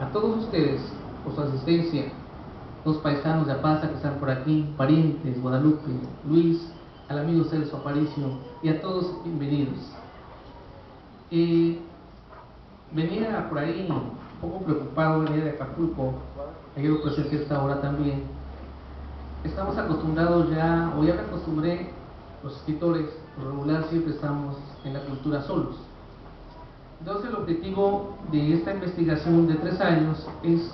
a todos ustedes por su asistencia, los paisanos de Apaza que están por aquí, parientes, Guadalupe, Luis, al amigo Celso Aparicio y a todos bienvenidos. Venía por ahí un poco preocupado, venía de Acapulco, ayer lo presenté a esta hora también. Estamos acostumbrados ya, o ya me acostumbré, los escritores, por regular siempre estamos en la cultura solos. Entonces el objetivo de esta investigación de 3 años es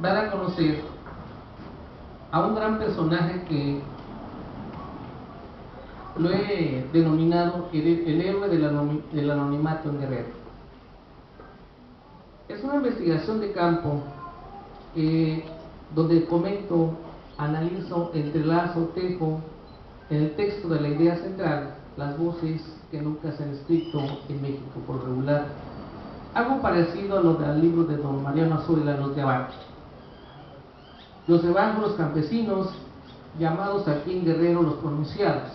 dar a conocer a un gran personaje que lo he denominado el héroe del anonimato en Guerrero. Es una investigación de campo donde comento, analizo, entrelazo, tejo en el texto de la idea central las voces que nunca se han escrito en México por regular. Algo parecido a lo del libro de don Mariano Azuela, Los de Abajo. Los de abajo, los campesinos, llamados aquí en Guerrero los pronunciados.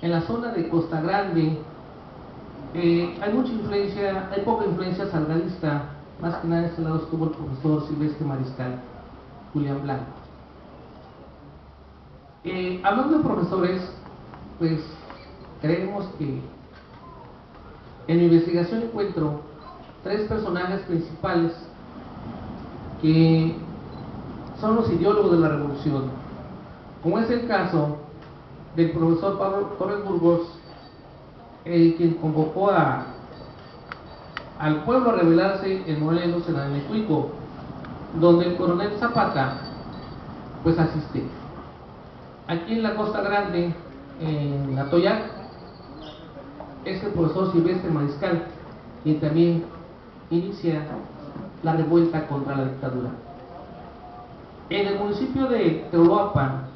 En la zona de Costa Grande hay mucha influencia, hay poca influencia salgadista, más que nada en este lado estuvo el profesor Silvestre Mariscal, Julián Blanco. Hablando de profesores, pues creemos que en mi investigación encuentro 3 personajes principales que son los ideólogos de la revolución, como es el caso del profesor Pablo Torres Burgos, quien convocó al pueblo a rebelarse en Morelos, en Anecuico, donde el coronel Zapata pues asiste. Aquí en la Costa Grande, en Atoyac, es el profesor Silvestre Mariscal, quien también inicia la revuelta contra la dictadura. En el municipio de Teoloapan,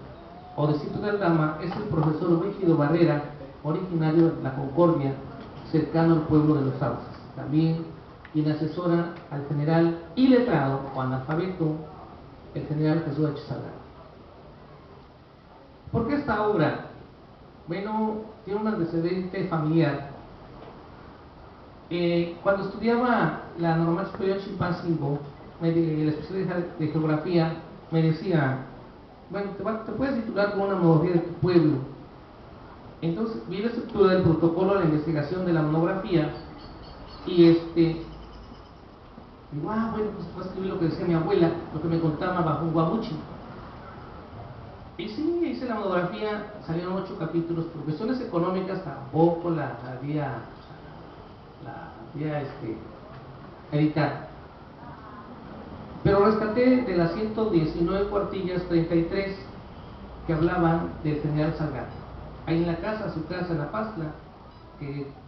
o de Sitio de Aldama, es el profesor Rígido Barrera, originario de La Concordia, cercano al pueblo de Los Sauces, también quien asesora al general iletrado o analfabeto, el general Jesús H. Salgado. ¿Por qué esta obra? Bueno, tiene un antecedente familiar. Cuando estudiaba la Normal Superior Chilpancingo, la especialidad de geografía, me decía, bueno, te puedes titular con una monografía de tu pueblo. Entonces vi la estructura del protocolo de la investigación de la monografía y digo, bueno, pues voy a escribir lo que decía mi abuela, lo que me contaba bajo un guamuchi. Y sí, hice la monografía, salieron 8 capítulos. Por cuestiones económicas tampoco la había editar. Pero rescaté de las 119 cuartillas 33 que hablaban del general Salgado. Ahí en la casa, su casa en La Pazla,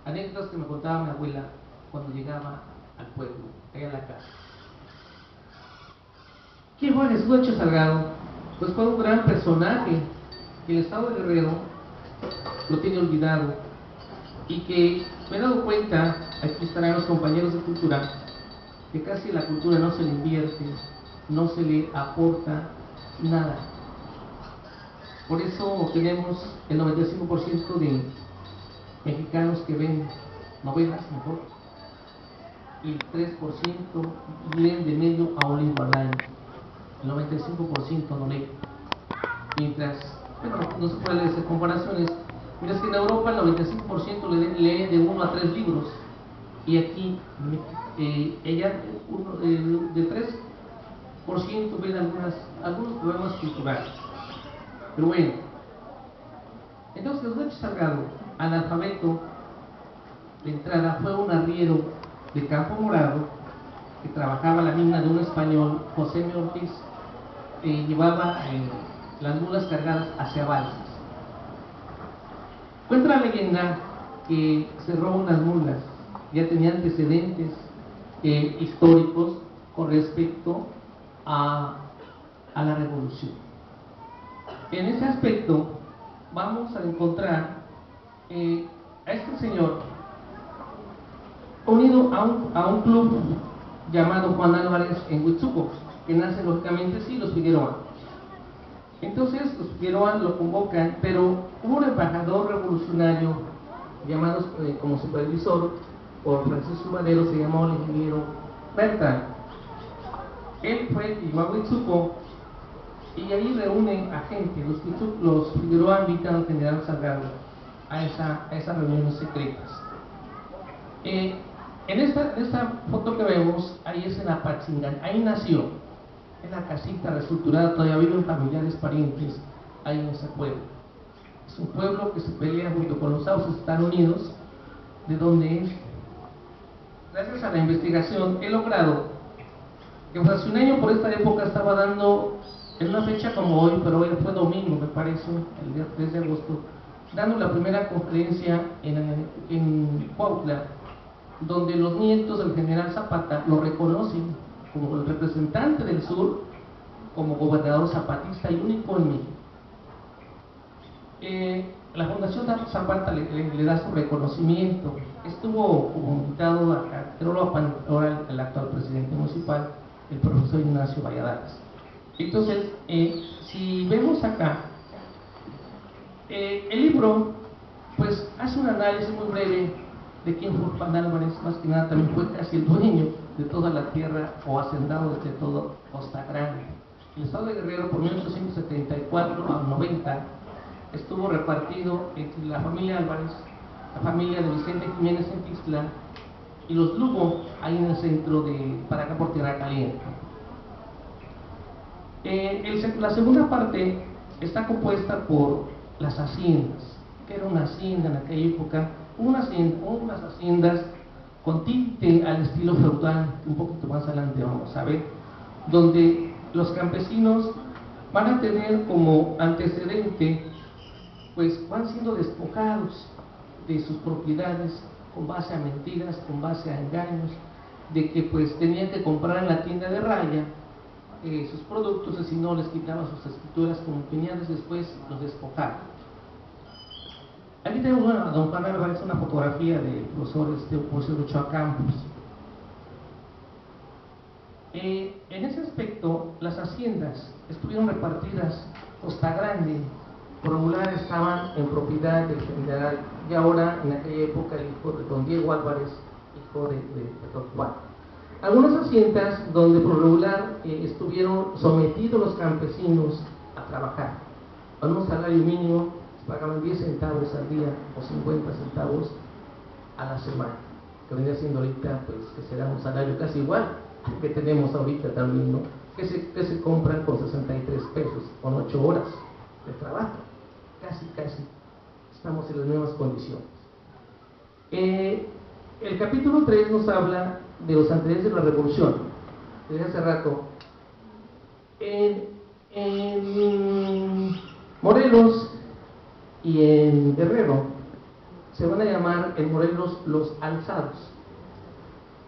anécdotas que me contaba mi abuela cuando llegaba al pueblo, allá en la casa. ¿Quién fue Jesús H. Salgado? Pues fue un gran personaje que el estado de Guerrero lo tiene olvidado y que me he dado cuenta, aquí estarán los compañeros de cultura, que casi la cultura no se le invierte, no se le aporta nada. Por eso tenemos el 95% de mexicanos que ven novelas mejor, y el 3% leen de medio a un libro al año. El 95% no lee. Mientras, bueno, no se puede hacer comparaciones, mientras que en Europa el 95% lee de 1 a 3 libros, y aquí ella de 3% ven algunos problemas culturales. Pero bueno, entonces Jesús H. Salgado, analfabeto de entrada, fue un arriero de Campo Morado que trabajaba en la mina de un español, José M. Ortiz, llevaba las mulas cargadas hacia Balsas. Cuenta la leyenda que se roba unas mulas, ya tenía antecedentes históricos con respecto a la revolución. En ese aspecto vamos a encontrar a este señor unido a un club llamado Juan Álvarez en Huitzuco, que nace lógicamente sí, los Figueroa. Entonces los Figueroa lo convocan, pero hubo un embajador revolucionario llamado como supervisor por Francisco Madero, se llamó el ingeniero Berta, Él fue Huitzuco y ahí reúnen a gente. Los Figueroa invitan al general Salgado a esas reuniones secretas. En esta foto que vemos, ahí es en Apatzingán, ahí nació, en la casita reestructurada, todavía viven familiares, parientes, ahí en ese pueblo. Es un pueblo que se pelea junto con los Sauces, Estados Unidos, de donde es. Gracias a la investigación he logrado que hace un año por esta época estaba dando, en una fecha como hoy, pero hoy fue domingo, me parece, el día 3 de agosto, dando la primera conferencia en Cuautla, donde los nietos del general Zapata lo reconocen como el representante del sur, como gobernador zapatista y único en México. La Fundación Zapata le da su reconocimiento. Estuvo como invitado acá, ahora el actual presidente municipal, el profesor Ignacio Valladares. Entonces, si vemos acá, el libro pues hace un análisis muy breve de quién fue Juan Álvarez. Más que nada también fue casi el dueño de toda la tierra o hacendado de todo Costa Grande. El estado de Guerrero por 1874 a 90 estuvo repartido entre la familia Álvarez, la familia de Vicente Jiménez en Tixla y los Lugo, ahí en el centro de, para acá por Tierra Caliente. La segunda parte está compuesta por las haciendas. Que era una hacienda en aquella época, unas haciendas con tinte al estilo feudal, un poquito más adelante vamos a ver, donde los campesinos van a tener como antecedente, pues van siendo despojados de sus propiedades con base a mentiras, con base a engaños, de que pues tenían que comprar en la tienda de raya sus productos, y si no les quitaban sus escrituras como empeñadas, después los despojaban. Aquí tenemos a don Juan Álvarez, una fotografía del profesor Ochoa Campos. En ese aspecto, las haciendas estuvieron repartidas. Costa Grande, por regular, estaban en propiedad del general, y ahora, en aquella época, el hijo de don Diego Álvarez, hijo de don Juan. Algunas haciendas donde por regular estuvieron sometidos los campesinos a trabajar a un salario mínimo, pagaban 10 centavos al día o 50 centavos a la semana, que vendría siendo ahorita, pues, que será un salario casi igual que tenemos ahorita también, ¿no? Que se compran con 63 pesos, con 8 horas de trabajo, casi estamos en las mismas condiciones. El capítulo 3 nos habla de los antecedentes de la revolución. Desde hace rato, en Morelos y en Guerrero se van a llamar en Morelos los alzados,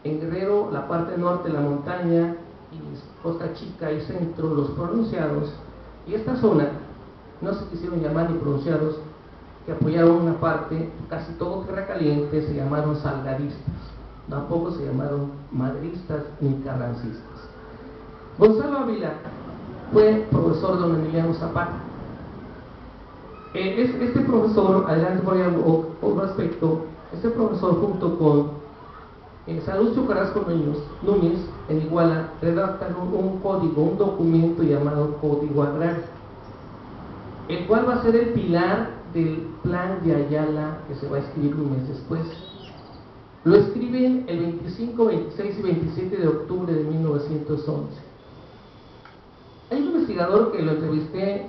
en Guerrero la parte norte de la montaña y Costa Chica y centro los pronunciados, y esta zona no se quisieron llamar ni pronunciados, que apoyaron una parte, casi todo Tierra Caliente, se llamaron salgadistas, tampoco se llamaron madristas ni carrancistas. Gonzalo Ávila fue profesor de don Emiliano Zapata. Este profesor, adelante por ahí otro aspecto, este profesor junto con Salustio Carrasco Núñez en Iguala redactan un código, un documento llamado Código Agrario, el cual va a ser el pilar del plan de Ayala que se va a escribir un mes después. Lo escriben el 25, 26 y 27 de octubre de 1911. Hay un investigador que lo entrevisté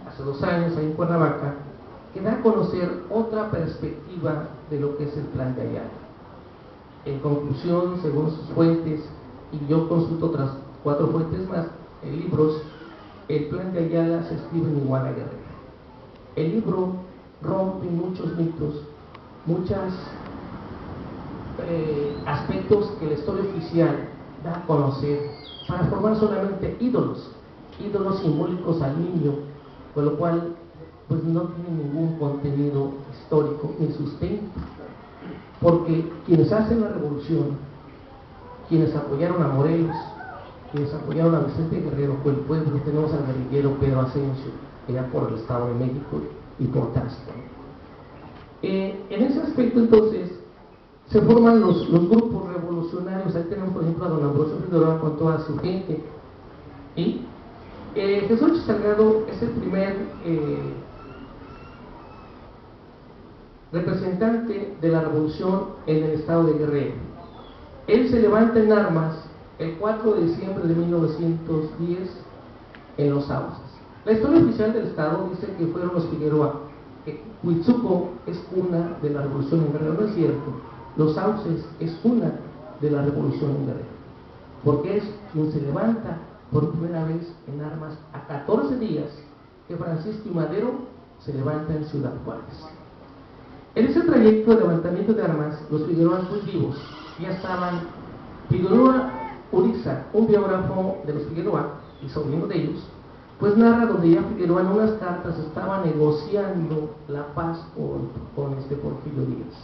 hace 2 años ahí en Cuernavaca, que da a conocer otra perspectiva de lo que es el plan de Ayala. En conclusión, según sus fuentes, y yo consulto otras 4 fuentes más, en libros, el plan de Ayala se escribe en Iguala Guerrero. El libro rompe muchos mitos, muchos aspectos que la historia oficial da a conocer para formar solamente ídolos simbólicos al niño, con lo cual pues no tiene ningún contenido histórico ni sustento, porque quienes hacen la revolución, quienes apoyaron a Morelos, quienes apoyaron a Vicente Guerrero fue el pueblo. Tenemos al guerrillero Pedro Asensio, allá por el Estado de México y por Tasco. En ese aspecto entonces se forman los grupos revolucionarios revolucionarios. Ahí tenemos, por ejemplo, a don Ambrosio Figueroa con toda su gente. Y Jesús Salgado es el primer representante de la revolución en el estado de Guerrero. Él se levanta en armas el 4 de diciembre de 1910 en Los Sauces. La historia oficial del estado dice que fueron los Figueroa, que Huitzuco es una de la revolución en Guerrero. No es cierto. Los Sauces es una de la revolución en Guerrero, porque es quien se levanta por primera vez en armas a 14 días que Francisco y Madero se levanta en Ciudad Juárez. En ese trayecto de levantamiento de armas, los Figueroa muy vivos ya estaban. Figueroa Uriza, un biógrafo de los Figueroa y sobrino de ellos, pues narra donde ya Figueroa en unas cartas estaba negociando la paz con Porfirio Díaz.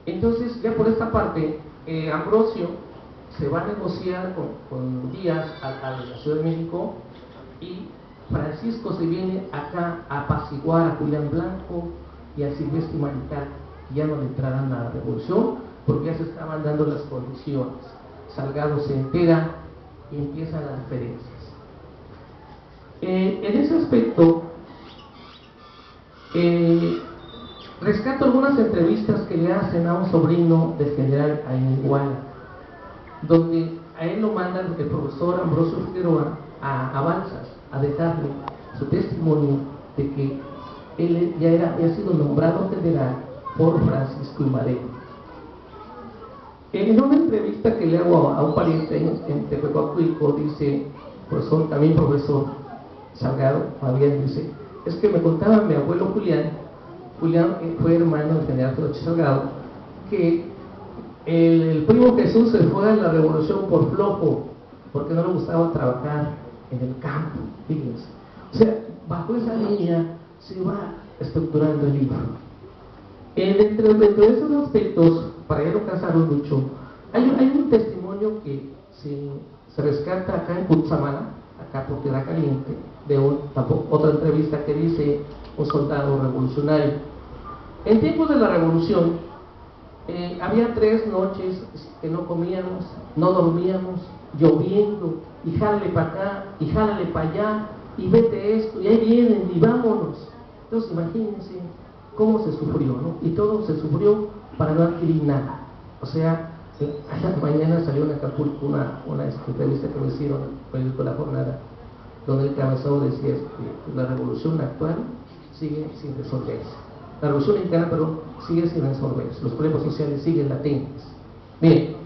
Entonces, ya por esta parte, Ambrosio se va a negociar con Díaz a la Ciudad de México, y Francisco se viene acá a apaciguar a Julián Blanco y a Silvestre Marical, que ya no le entrarán a la revolución porque ya se estaban dando las condiciones. Salgado se entera y empiezan las diferencias. En ese aspecto, rescato algunas entrevistas que le hacen a un sobrino del general Iguala, donde a él lo manda el profesor Ambrosio Figueroa a Balsas a dejarle su testimonio de que él ya había sido nombrado general por Francisco y Madero. En una entrevista que le hago a un pariente en Tepecuacuilco, dice, también profesor Salgado, Fabián, dice, es que me contaba mi abuelo Julián fue hermano del general Froche Salgado, que el primo Jesús se fue a la revolución por flojo, porque no le gustaba trabajar en el campo, fíjense. O sea, bajo esa línea se va estructurando el libro. Dentro de esos aspectos, para ya no cansarlos mucho, hay un testimonio que se rescata acá en Cutzamala, acá por Tierra Caliente, de otra entrevista que dice un soldado revolucionario. En tiempos de la revolución, había 3 noches que no comíamos, no dormíamos, lloviendo, y jálale para acá, y jálale para allá, y vete esto, y ahí vienen, y vámonos. Entonces imagínense cómo se sufrió, ¿no? Y todo se sufrió para no adquirir nada. O sea, esta mañana salió en Acapulco una entrevista que me hicieron en el periódico La Jornada, donde el cabezado decía que la revolución actual sigue sin resolverse. La revolución mexicana, sigue sin resolverse. Los problemas sociales siguen latentes. Bien,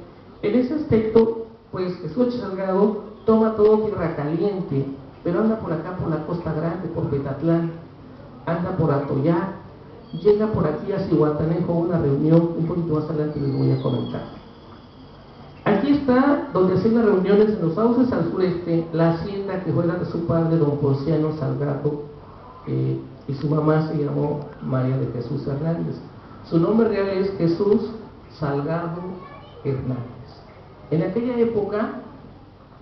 en ese aspecto, pues Jesús Salgado toma todo Tierra Caliente, pero anda por acá por la Costa Grande, por Petatlán, anda por Atoyac, llega por aquí a Zihuatanejo, una reunión, un poquito más adelante les voy a comentar. Aquí está donde hacen las reuniones en Los Sauces al sureste, la hacienda que fue la de su padre, don Ponciano Salgado, y su mamá se llamó María de Jesús Hernández. Su nombre real es Jesús Salgado Hernández. En aquella época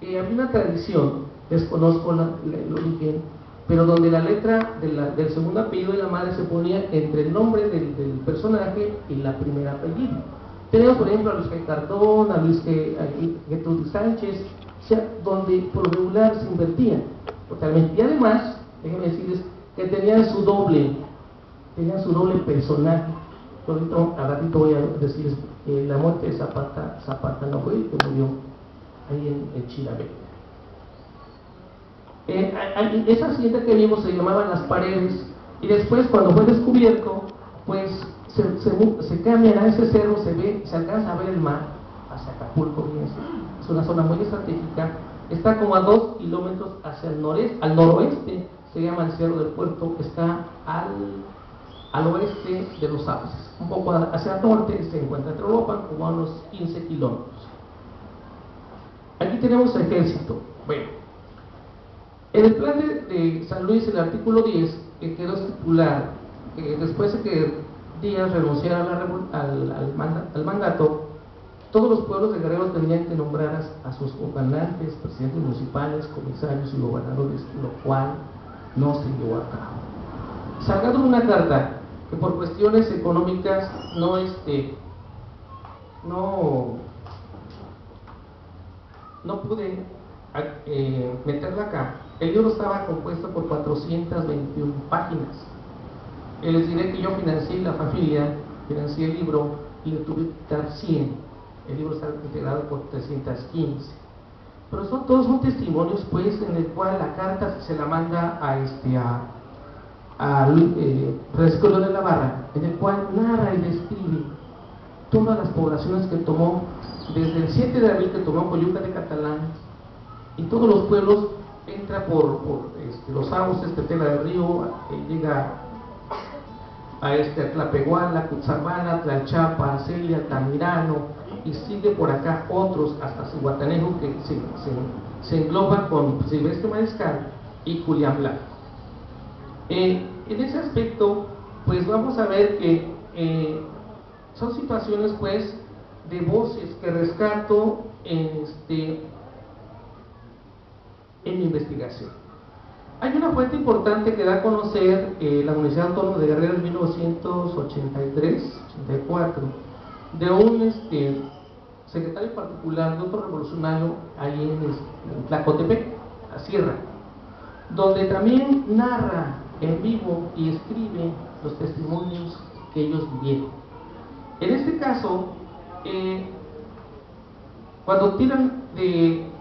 había una tradición, desconozco el origen, pero donde la letra del segundo apellido de la madre se ponía entre el nombre del personaje y la primera apellido. Tenemos, por ejemplo, a Luis G. Cardón, a Luis G. Sánchez, o sea, donde por regular se invertían totalmente. Y además, déjenme decirles que tenían su doble personaje. Ahorita, a ratito voy a decirles que la muerte de Zapata no fue, que murió ahí en Chilabé. Esa hacienda que vimos se llamaban Las Paredes, y después, cuando fue descubierto, pues se cambian a ese cerro, se alcanza a ver el mar hacia Acapulco. Fíjense, es una zona muy estratégica, está como a 2 kilómetros hacia el noreste, al noroeste se llama el Cerro del Puerto, está al oeste de Los Sauces. Un poco hacia el norte se encuentra Trolopan, como a unos 15 kilómetros. Aquí tenemos ejército. Bueno, en el plan de San Luis, el artículo 10, que quedó estipulado que después de que Díaz renunciara al mandato, todos los pueblos de Guerrero tendrían que nombrar a sus gobernantes, presidentes municipales, comisarios y gobernadores, lo cual no se llevó a cabo. Salgado en una carta que por cuestiones económicas no no pude meterla acá. El libro estaba compuesto por 421 páginas. Les diré que yo financié la familia, financié el libro y le tuve que quitar 100. El libro está integrado por 315. Pero todos son testimonios, pues, en el cual la carta se la manda a Francisco León de la Barra, en el cual narra y describe todas las poblaciones que tomó, desde el 7 de abril que tomó Coyuca de Catalán, y todos los pueblos, entra por los sauces, Tetela del Río, llega a Tlapehuala, Cutzamala, Tlalchapa, Celia, Tamirano, y sigue por acá otros hasta Zihuatanejo, que se engloba con Silvestre Mariscal y Julián Blanco. En ese aspecto, pues vamos a ver que son situaciones, pues, de voces que rescato en mi investigación. Hay una fuente importante que da a conocer la Universidad Autónoma de Guerrero en 1983-84, de un secretario particular de otro revolucionario ahí en Tlacotepec, la sierra, donde también narra en vivo y escribe los testimonios que ellos vivieron. En este caso, cuando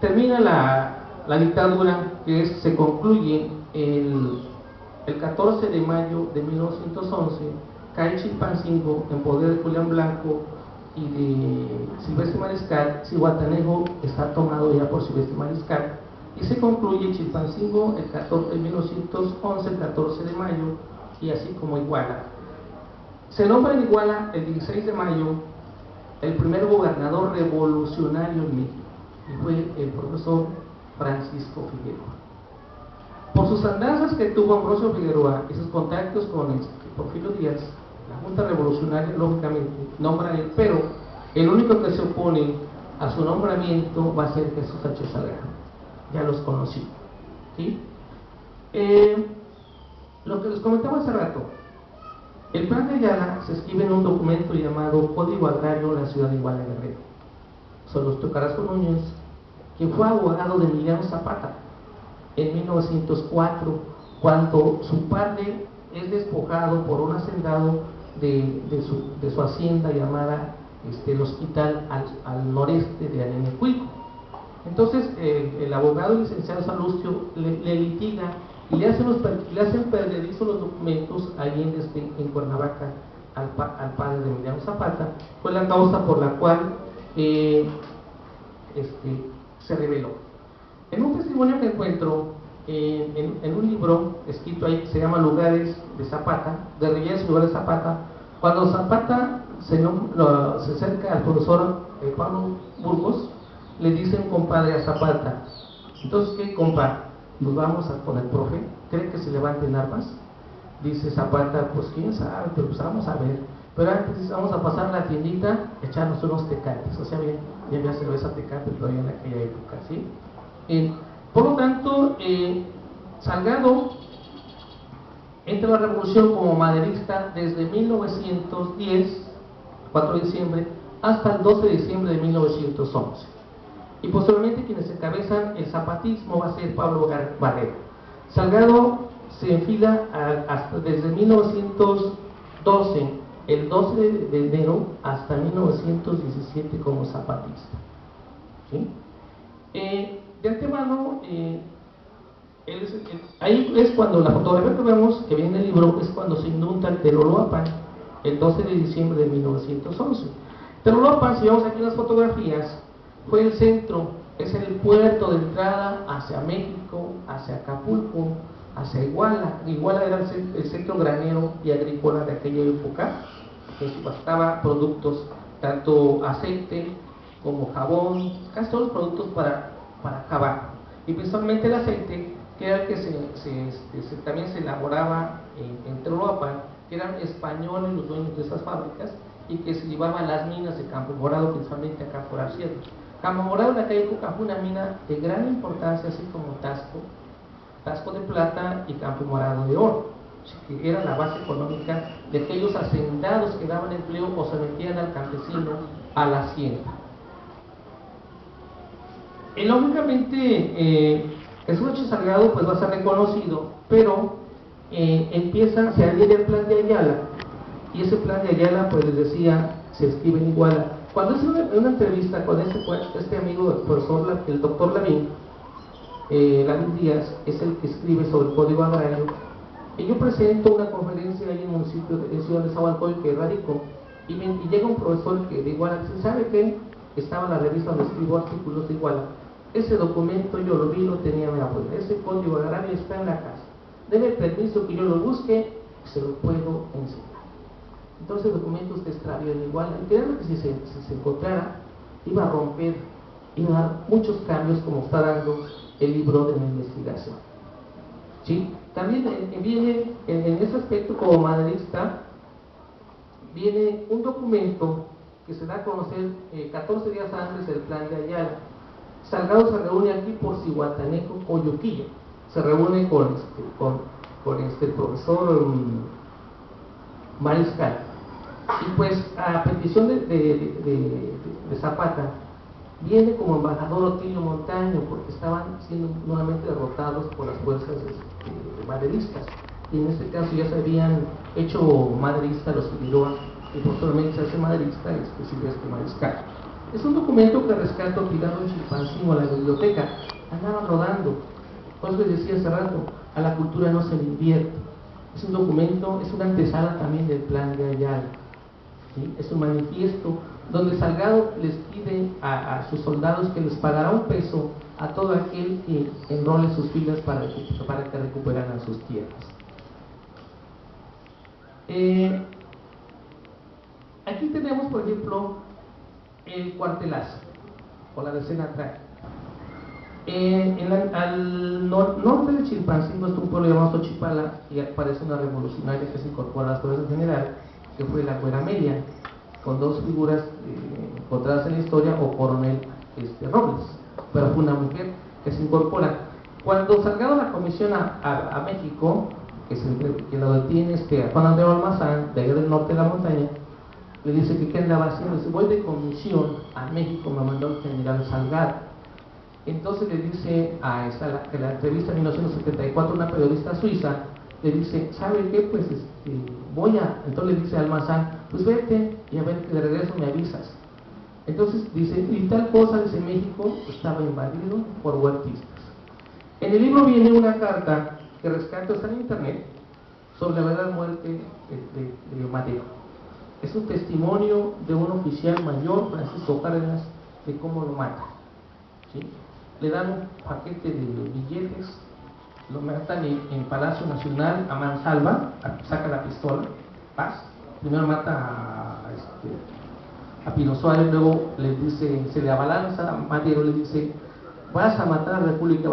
termina la dictadura, que se concluye el 14 de mayo de 1911, cae Chilpancingo en poder de Julián Blanco y de Silvestre Mariscal. Zihuatanejo está tomado ya por Silvestre Mariscal y se concluye Chilpancingo en 1911, el 14 de mayo, y así como Iguala. Se nombra en Iguala el 16 de mayo el primer gobernador revolucionario en México, y fue el profesor Francisco Figueroa. Por sus andanzas que tuvo Ambrosio Figueroa y sus contactos con Porfirio Díaz, la Junta Revolucionaria, lógicamente, nombra a él, pero el único que se opone a su nombramiento va a ser Jesús H. Salgado. Ya los conocí, ¿sí? Lo que les comentaba hace rato, el plan de Ayala se escribe en un documento llamado Código Agrario de la Ciudad de Iguala, Guerrero. Son los Carrasco Núñez, quien fue abogado de Emiliano Zapata en 1904, cuando su padre es despojado por un hacendado de su hacienda llamada el Hospital al noreste de Anenecuilco. Entonces el abogado licenciado Salustio le litiga y le hacen perdedizos los documentos ahí en Cuernavaca al padre de Emiliano Zapata. Fue la causa por la cual se reveló. En un testimonio que encuentro en un libro escrito ahí que se llama Lugares de Zapata, de Reyes y Lugares de Zapata, cuando Zapata se acerca al profesor Pablo Burgos, le dice un compadre a Zapata: entonces, ¿qué, compa? ¿Nos vamos con el profe? ¿Cree que se levanten armas? Dice Zapata: pues quién sabe, pero pues vamos a ver. Pero antes vamos a pasar a la tiendita, echarnos unos tecates. O sea, bien, ya había cerveza Tecate todavía en aquella época, ¿sí? Por lo tanto, Salgado entra a la revolución como maderista desde 1910, 4 de diciembre, hasta el 12 de diciembre de 1911. Y posteriormente quienes encabezan el zapatismo va a ser Pablo Barrera. Salgado se enfila desde 1912, el 12 de enero, hasta 1917 como zapatista, ¿sí? De antemano, ahí es cuando la fotografía que vemos, que viene en el libro, es cuando se inunda el Teloloapan, el 12 de diciembre de 1911. Teloloapan, si vemos aquí las fotografías, fue el centro, es el puerto de entrada hacia México, hacia Acapulco, hacia Iguala. Iguala era el centro granero y agrícola de aquella época, que subastaba productos, tanto aceite como jabón, casi todos los productos para cavar, y principalmente el aceite, que era el que también se elaboraba en Teloloapan, que eran españoles los dueños de esas fábricas, y que se llevaban a las minas de Campo Morado, principalmente acá por Arciero. Campo Morado en aquella época fue una mina de gran importancia, así como Tasco de plata y Campo Morado de oro, que era la base económica de aquellos hacendados que daban empleo o se metían al campesino a la hacienda. Lógicamente, Jesús H. Salgado pues va a ser reconocido, pero se adhiere el plan de Ayala, y ese plan de Ayala, pues les decía, se escribe en Iguala. Cuando es una entrevista con este amigo del profesor, el doctor Lavín Díaz, es el que escribe sobre el Código Agrario, y yo presento una conferencia ahí en el municipio de Ciudad de Zahualcóyotl, que radico, y llega un profesor de Iguala, que dice, ¿sabe qué? Estaba en la revista donde escribo artículos de Iguala, ese documento yo lo vi, lo tenía en la puerta, ese Código Agrario está en la casa, debe permiso que yo lo busque, se lo puedo enseñar. Entonces el documento se extravió en Iguala, y créanme que si se encontrara, iba a romper, iba a dar muchos cambios como está dando el libro de la investigación. ¿Sí? También viene en ese aspecto como maderista, viene un documento que se da a conocer 14 días antes del plan de Ayala. Salgado se reúne aquí por Cihuatanejo, Coyuquillo, se reúne con el profesor Mariscal, y pues a petición de Zapata viene como embajador Otilio Montaño, porque estaban siendo nuevamente derrotados por las fuerzas maderistas, y en este caso ya se habían hecho maderistas los Figueroa, y posteriormente se hace maderista Silvestre Mariscal. Es un documento que rescata tirado en Chilpancingo a la biblioteca, andaba rodando, por eso les decía hace rato, a la cultura no se le invierte. Es un documento, es una antesala también del plan de Ayala, ¿sí? Es un manifiesto donde Salgado les pide a sus soldados que les pagará un peso a todo aquel que enrole sus filas para que recuperaran sus tierras. Aquí tenemos, por ejemplo, el cuartelazo, o la decena trágica. Al norte de Chilpancingo está un pueblo llamado Xochipala, y aparece una revolucionaria que se incorpora a las fuerzas generales, que fue la Güera Amelia, con dos figuras encontradas en la historia, o coronel Robles, pero fue una mujer que se incorpora. Cuando Salgado la comisión a México, que lo detiene Juan Andreu Almazán, de allá del norte de la montaña, le dice que qué andaba haciendo. Dice, voy de comisión a México, me mandó el general Salgado. Entonces le dice que la entrevista en 1974, una periodista suiza, le dice, ¿sabe qué? Pues entonces le dice a Almazán, pues vete y a ver que de regreso me avisas. Entonces dice, y tal cosa, dice, México estaba invadido por huertistas. En el libro viene una carta que rescato, está en internet, sobre la verdadera muerte de Madero. Es un testimonio de un oficial mayor, Francisco Cárdenas, de cómo lo mata, ¿sí? Le dan un paquete de billetes, lo matan en Palacio Nacional a mansalva, saca la pistola, paz, primero mata a Pino Suárez, luego le dice, se le abalanza a Madero, le dice, vas a matar a la República,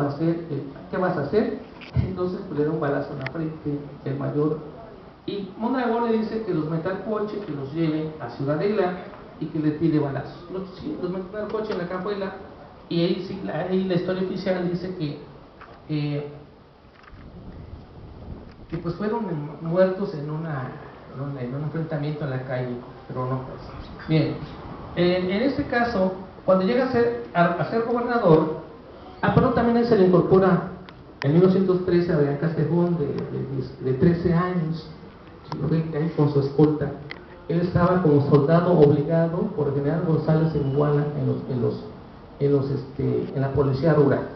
¿qué vas a hacer? Entonces pues, le da un balazo en la frente, el mayor, y Mondragón le dice que los meta al coche, que los lleve a Ciudadela y que le tire balazos. Los meten al coche en la cajuela, y ahí la historia oficial dice que pues fueron muertos en un enfrentamiento en la calle, pero no pasó. Bien, en este caso, cuando llega a ser gobernador, pero también él se le incorpora en 1913 a Adrián Castejón, de 13 años, ahí con su escolta. Él estaba como soldado obligado por el general González en Iguala, en la policía rural.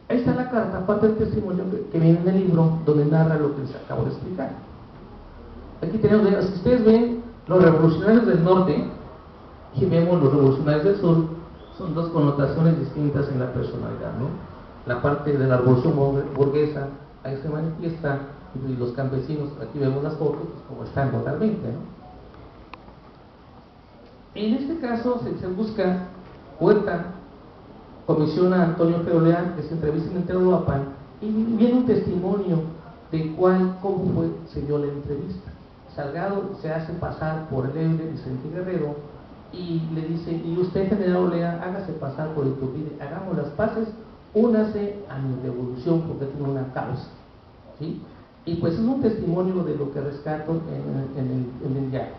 Ahí está la carta, parte del testimonio que viene en el libro, donde narra lo que les acabo de explicar. Aquí tenemos, si ustedes ven, los revolucionarios del norte y vemos los revolucionarios del sur, son dos connotaciones distintas en la personalidad, ¿no? La parte de la revolución burguesa, ahí se manifiesta, y los campesinos, aquí vemos las fotos, pues, como están totalmente, ¿no? En este caso se busca, Huerta comisiona a Antonio Feroleán, que se entrevista en el Teodoapan, y viene un testimonio de cómo se dio la entrevista. Salgado se hace pasar por el héroe Vicente Guerrero y le dice, y usted, general Olea, hágase pasar por Iturbide, hagamos las paces, únase a mi revolución porque tiene una causa, ¿sí? Y pues es un testimonio de lo que rescato en el diario.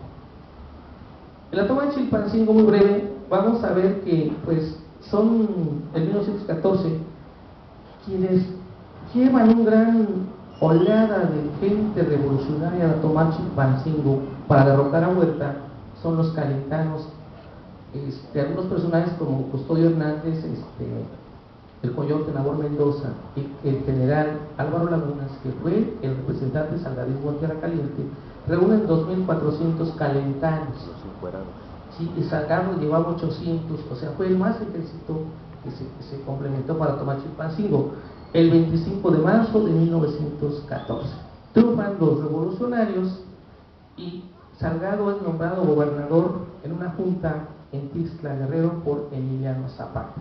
En la toma de Chilpancingo, muy breve, vamos a ver que pues son en 1914 quienes llevan un gran oleada de gente revolucionaria a tomar Chilpancingo para derrocar a Huerta. Son los calentanos, algunos personajes como Custodio Hernández, el Coyote Nabor Mendoza y el general Álvaro Lagunas, que fue el representante del salgadismo en Tierra Caliente, reúnen 2.400 calentanos. Sí, y Salgado llevaba 800, o sea, fue el más ejército que se complementó para tomar Chilpancingo. El 25 de marzo de 1914 triunfan los revolucionarios y Salgado es nombrado gobernador en una junta en Tixla Guerrero por Emiliano Zapata.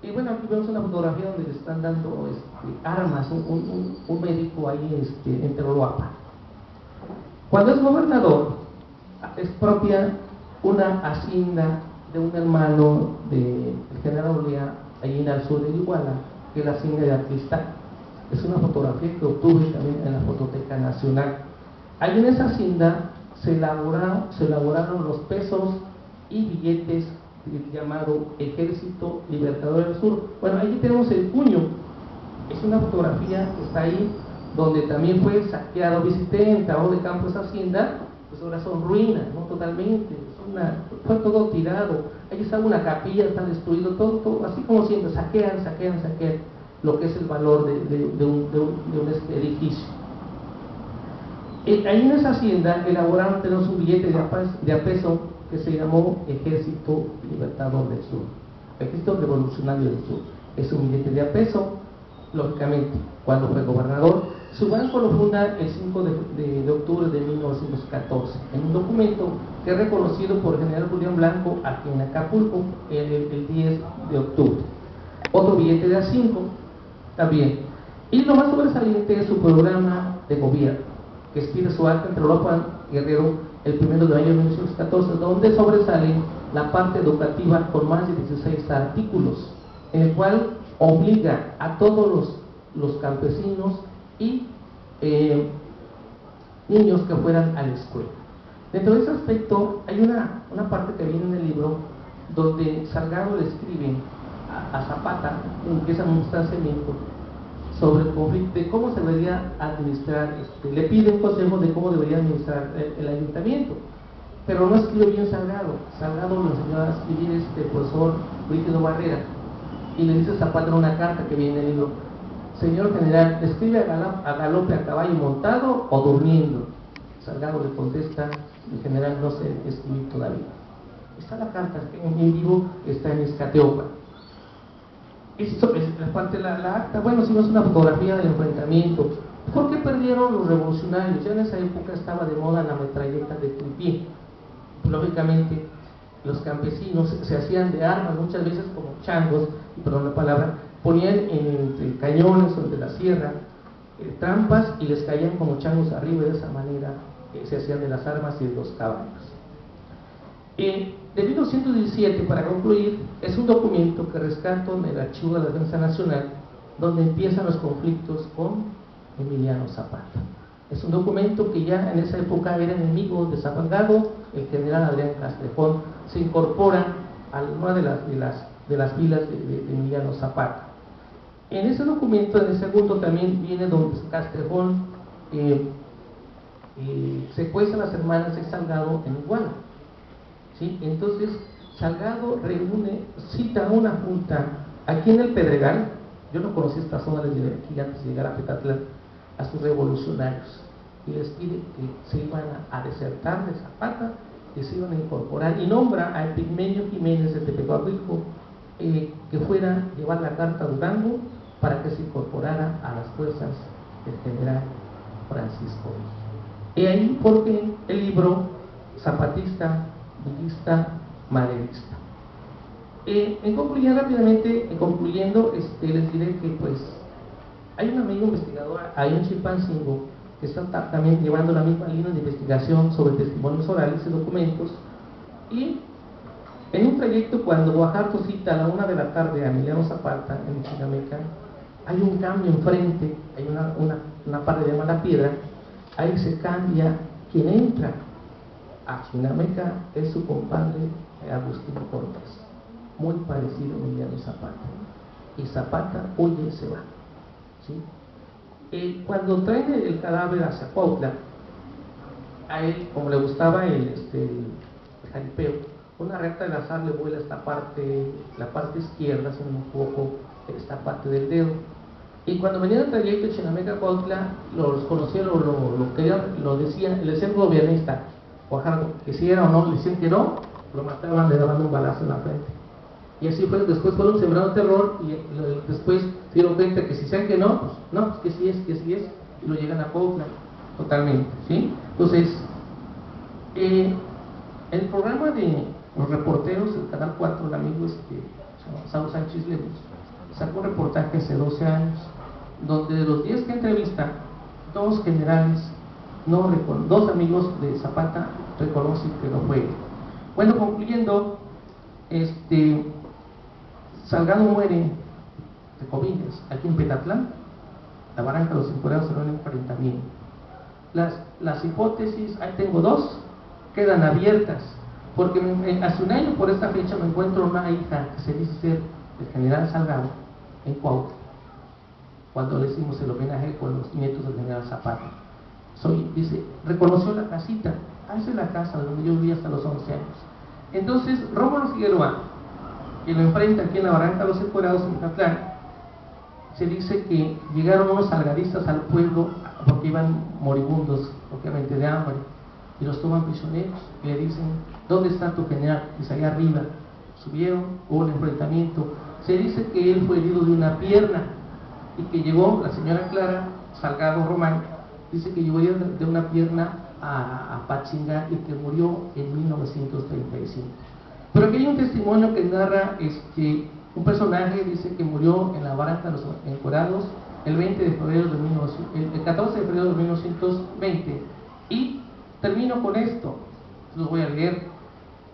Y bueno, aquí vemos una fotografía donde le están dando armas, un médico ahí en Teloloapan. Cuando es gobernador, expropia una hacienda de un hermano del general Olea, allí en el sur de Iguala, que es la hacienda de Atlistán. Es una fotografía que obtuve también en la Fototeca Nacional. Allí en esa hacienda se elaboraron los pesos y billetes llamado Ejército Libertador del Sur. Bueno, allí tenemos el puño. Es una fotografía que está ahí, donde también fue saqueado. Visité en Cabo de Campo esa hacienda, pues ahora son ruinas, ¿no? Totalmente. Fue todo tirado. Ahí está una capilla, está destruido, todo, así como siempre, saquean lo que es el valor de un edificio. Ahí en esa hacienda elaboraron, tenemos un billete de a peso que se llamó Ejército Libertador del Sur, Ejército Revolucionario del Sur. Es un billete de a peso, lógicamente, cuando fue gobernador. Su banco lo funda el 5 de octubre de 1914, en un documento que es reconocido por el general Julián Blanco aquí en Acapulco el 10 de octubre. Otro billete de a 5 también. Y lo más sobresaliente es su programa de gobierno, que expide su acta en Teloloapan Guerrero el 1 de mayo de 1914, donde sobresale la parte educativa con más de 16 artículos, en el cual obliga a todos los campesinos y niños que fueran a la escuela. Dentro de ese aspecto hay una parte que viene en el libro donde Salgado le escribe a Zapata, empieza a mostrarse sobre el conflicto, de cómo se debería administrar, le pide un consejo de cómo debería administrar el ayuntamiento, pero no escribe bien Salgado. Salgado lo enseñó a escribir el profesor Brígido Barrera, y le dice a Zapata en una carta que viene en el libro: señor general, ¿escribe a galope a caballo montado o durmiendo? Salgado le contesta: el general, no sé escribir todavía. Está la carta en vivo, está en Izcateopa. Esto es la parte de la acta. Bueno, si no es una fotografía del enfrentamiento. ¿Por qué perdieron los revolucionarios? Ya en esa época estaba de moda la metralleta de tripié. Lógicamente, los campesinos se hacían de armas, muchas veces como changos, y perdón la palabra, ponían entre cañones o entre la sierra trampas y les caían como changos arriba, y de esa manera se hacían de las armas y de los caballos. De 1917, para concluir, es un documento que rescato en el Archivo de la Defensa Nacional, donde empiezan los conflictos con Emiliano Zapata. Es un documento que ya en esa época era enemigo de Salgado. El general Adrián Castrejón se incorpora a una de las filas de Emiliano Zapata. En ese documento, en el segundo, también viene donde Castrejón secuestra a las hermanas de Salgado en Iguala. ¿Sí? Entonces Salgado cita a una junta aquí en el Pedregal. Yo no conocí esta zona desde aquí antes de llegar a Petatlán, a sus revolucionarios, y les pide que se iban a desertar de Zapata, que se iban a incorporar, y nombra a Epigmenio Jiménez de Tepecuahuilco que fuera a llevar la carta a Durango para que se incorporara a las fuerzas del general Francisco Villa. Y ahí porque el libro zapatista, villista, maderista. Concluyendo, les diré que pues hay una amiga investigadora ahí en Chilpancingo que está también llevando la misma línea de investigación sobre testimonios orales y documentos, y en un trayecto cuando Guajardo cita a la 1 de la tarde a Emiliano Zapata en Chinameca, hay un cambio enfrente, hay una parte de Mala Piedra, ahí se cambia quien entra a Chinameca es su compadre Agustín Cortés, muy parecido a Emiliano Zapata. Y Zapata huye, se va, ¿sí? Cuando traen el cadáver hacia Cuautla, a él, como le gustaba el jaripeo, una recta del azar le vuela la parte izquierda, si no me equivoco, esta parte del dedo. Y cuando venían el trayecto de Chinameca a Cuautla, los conocían, lo decían, le decían gobernista, Guajardo, que si era o no, le decían que no, lo mataban, le daban un balazo en la frente. Y así fue, después fueron sembrando terror, y después se dieron cuenta que si sean que no, pues no, pues que sí es, y lo llegan a Cuautla, totalmente, ¿sí? Entonces, el programa de los reporteros, el Canal 4, el amigo Saúl Sánchez Lemus, sacó un reportaje hace 12 años, donde de los 10 que entrevista, dos generales, dos amigos de Zapata reconocen que no fue él. Bueno, concluyendo, Salgado muere de comillas aquí en Petatlán, la barranca de los Encuerados se reúnen 40,000. Las hipótesis, ahí tengo dos, quedan abiertas, porque hace un año por esta fecha me encuentro una hija que se dice ser el general Salgado en Cuautla, cuando le hicimos el homenaje con los nietos del general Zapata. Dice, reconoció la casita, esa es la casa donde yo viví hasta los 11 años. Entonces, Rómulo Figueroa, que lo enfrenta aquí en la barranca de los Encuerados en Petatlán, se dice que llegaron unos salgadistas al pueblo porque iban moribundos, obviamente de hambre, y los toman prisioneros y le dicen, ¿dónde está tu general? Dice, allá arriba. Subieron, hubo un enfrentamiento. Se dice que él fue herido de una pierna y que llegó la señora Clara Salgado Román, dice que llegó de una pierna a Pachinga y que murió en 1935. Pero aquí hay un testimonio que narra un personaje, dice que murió en la barranca de los Encuerados el 14 de febrero de 1920. Y termino con esto, los voy a leer.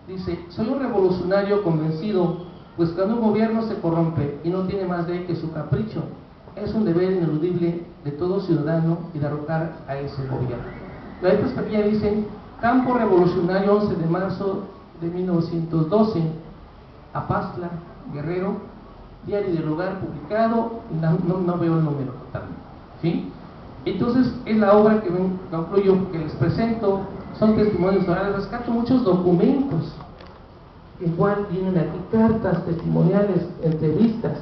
Dice, soy un revolucionario convencido, pues cuando un gobierno se corrompe y no tiene más ley que su capricho, es un deber ineludible de todo ciudadano y derrocar a ese gobierno. Las letras pequeñas dicen, Campo Revolucionario 11 de marzo de 1912, Apastla, Guerrero, Diario del Hogar, publicado, no veo el número totalmente, ¿sí? Entonces, es la obra que concluyo, que les presento, son testimonios orales, rescato muchos documentos, igual vienen aquí cartas testimoniales, entrevistas,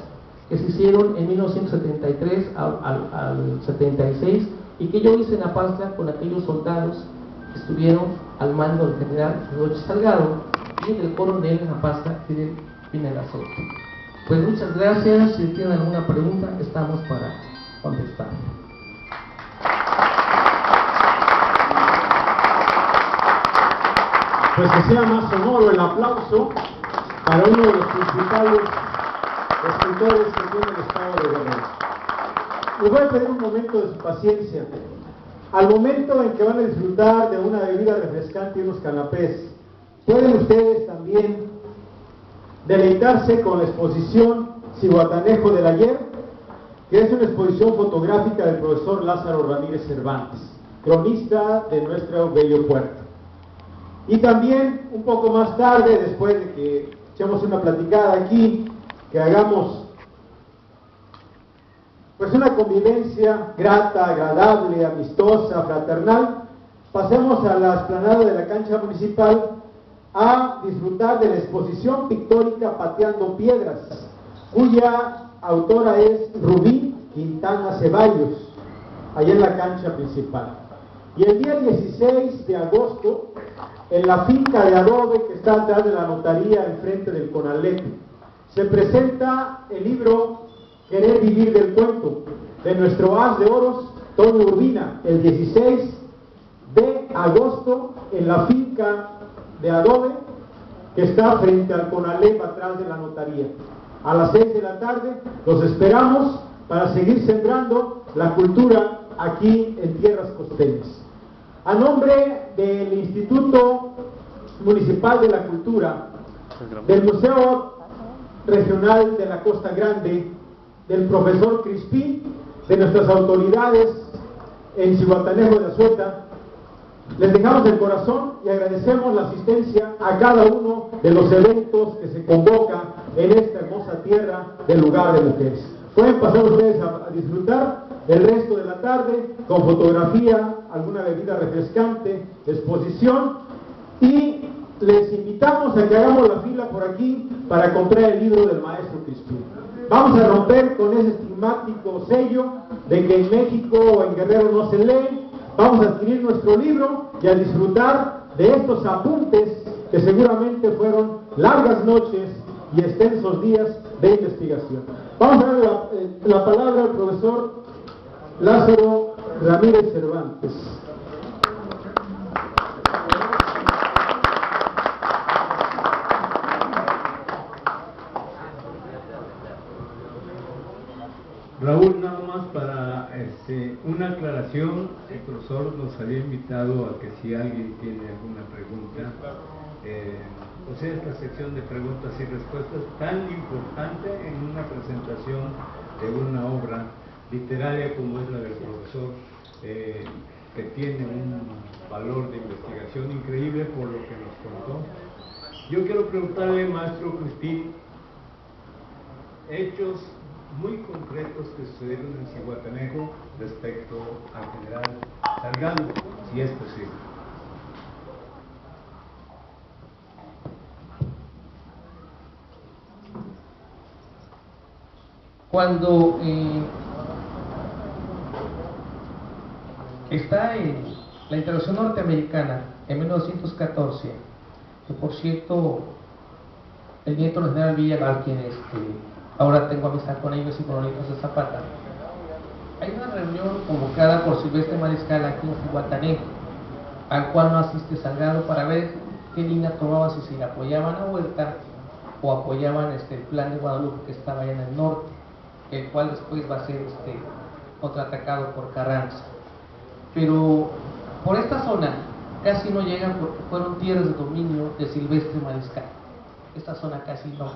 que se hicieron en 1973 al 76, y que yo hice en Apastla con aquellos soldados que estuvieron al mando del general Rodríguez Salgado y del coronel en Apastla, Fidel Pineda Soto. Pues muchas gracias, si tienen alguna pregunta, estamos para contestar. Pues que sea más sonoro el aplauso para uno de los principales escritores que tiene el estado de Guerrero. Les voy a pedir un momento de su paciencia. Al momento en que van a disfrutar de una bebida refrescante y unos canapés, pueden ustedes también deleitarse con la exposición Cihuatanejo del Ayer, que es una exposición fotográfica del profesor Lázaro Ramírez Cervantes, cronista de nuestro bello puerto. Y también un poco más tarde, después de que echemos una platicada aquí, que hagamos pues una convivencia grata, agradable, amistosa, fraternal, pasemos a la explanada de la cancha municipal a disfrutar de la exposición pictórica Pateando Piedras, cuya autora es Rubí Quintana Ceballos, allá en la cancha principal. Y el día 16 de agosto, en la finca de adobe que está atrás de la notaría enfrente del Conalep, se presenta el libro Querer Vivir del Cuento, de nuestro as de oros, Toño Urbina, el 16 de agosto, en la finca de adobe que está frente al Conalep atrás de la notaría. A las 6 de la tarde los esperamos para seguir sembrando la cultura aquí en tierras costeñas. A nombre del Instituto Municipal de la Cultura, del Museo Regional de la Costa Grande, del profesor Crispín, de nuestras autoridades en Cihuatanejo de Azueta, Les dejamos el corazón y agradecemos la asistencia a cada uno de los eventos que se convocan en esta hermosa tierra del lugar de mujeres. Pueden pasar ustedes a disfrutar el resto de la tarde con fotografía, alguna bebida refrescante, exposición, y les invitamos a que hagamos la fila por aquí para comprar el libro del maestro Crispín. Vamos a romper con ese estigmático sello de que en México o en Guerrero no se lee. Vamos a adquirir nuestro libro y a disfrutar de estos apuntes que seguramente fueron largas noches y extensos días de investigación. Vamos a darle la palabra al profesor Lázaro Ramírez Cervantes. Raúl, nada más para una aclaración, el profesor nos había invitado a que si alguien tiene alguna pregunta, pues esta sección de preguntas y respuestas tan importante en una presentación de una obra literaria como es la del profesor, que tiene un valor de investigación increíble por lo que nos contó. Yo quiero preguntarle, maestro Crispín, hechos muy concretos que sucedieron en Zihuatanejo respecto al general Salgado, si es posible. Cuando está la intervención norteamericana en 1914, que por cierto el nieto del general Villagal, quien ahora tengo amistad con ellos y con los hijos de Zapata, hay una reunión convocada por Silvestre Mariscal aquí en Zihuatanejo, al cual no asiste Salgado, para ver qué línea tomaba, si le apoyaban a Huerta o apoyaban el plan de Guadalupe que estaba allá en el norte, el cual después va a ser contraatacado por Carranza. Pero por esta zona casi no llegan porque fueron tierras de dominio de Silvestre Mariscal. Esta zona casi no.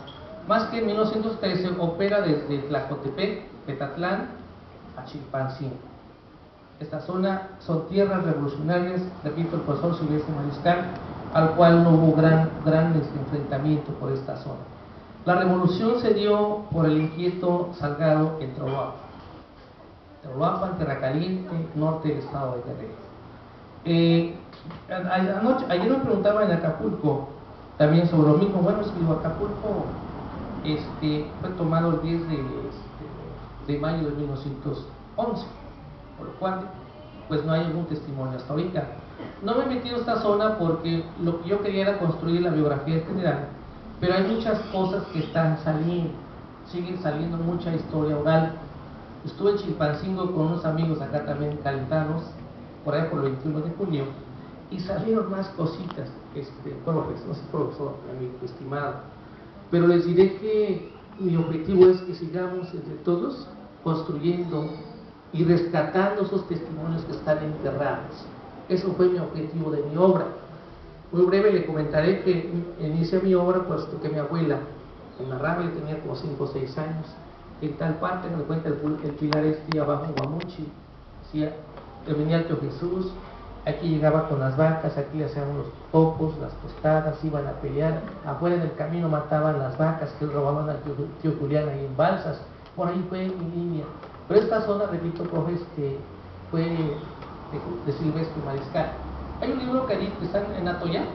Más que en 1913 opera desde Tlacotepec, Petatlán a Chilpancingo. Esta zona son tierras revolucionarias, repito, el profesor Silvestre Mariscal, al cual no hubo gran enfrentamiento por esta zona. La revolución se dio por el inquieto Salgado en Toloapan, Tierra Caliente, norte del estado de Guerrero. Ayer me preguntaba en Acapulco también sobre lo mismo. Bueno, es que Acapulco fue tomado el 10 de mayo de 1911, por lo cual pues no hay ningún testimonio hasta ahorita. No me he metido a esta zona porque lo que yo quería era construir la biografía general, pero hay muchas cosas que están saliendo, siguen saliendo mucha historia oral. Estuve en Chilpancingo con unos amigos acá también calentanos, por ahí por el 21 de junio, y salieron más cositas, profesor, no sé, profesor, amigo estimado, pero les diré que mi objetivo es que sigamos entre todos construyendo y rescatando esos testimonios que están enterrados. Eso fue mi objetivo de mi obra. Muy breve le comentaré que inicié mi obra puesto que mi abuela en narraba, yo tenía como 5 o 6 años. En tal parte me cuenta el pilar abajo en Guamuchi, venía el tío Jesús, aquí llegaba con las vacas, aquí hacían los topos, las tostadas, iban a pelear, afuera en el camino mataban las vacas que robaban al tío Julián ahí en Balsas. Por ahí fue mi línea. Pero esta zona, repito, profe, fue de Silvestre Mariscal. Hay un libro que está en Atoyac,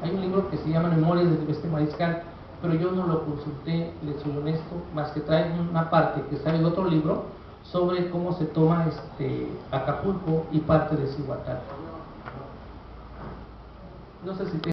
hay un libro que se llama Memorias de Silvestre Mariscal, pero yo no lo consulté, les soy honesto, más que trae una parte que sale de otro libro sobre cómo se toma Acapulco y parte de Cihuatán. No sé si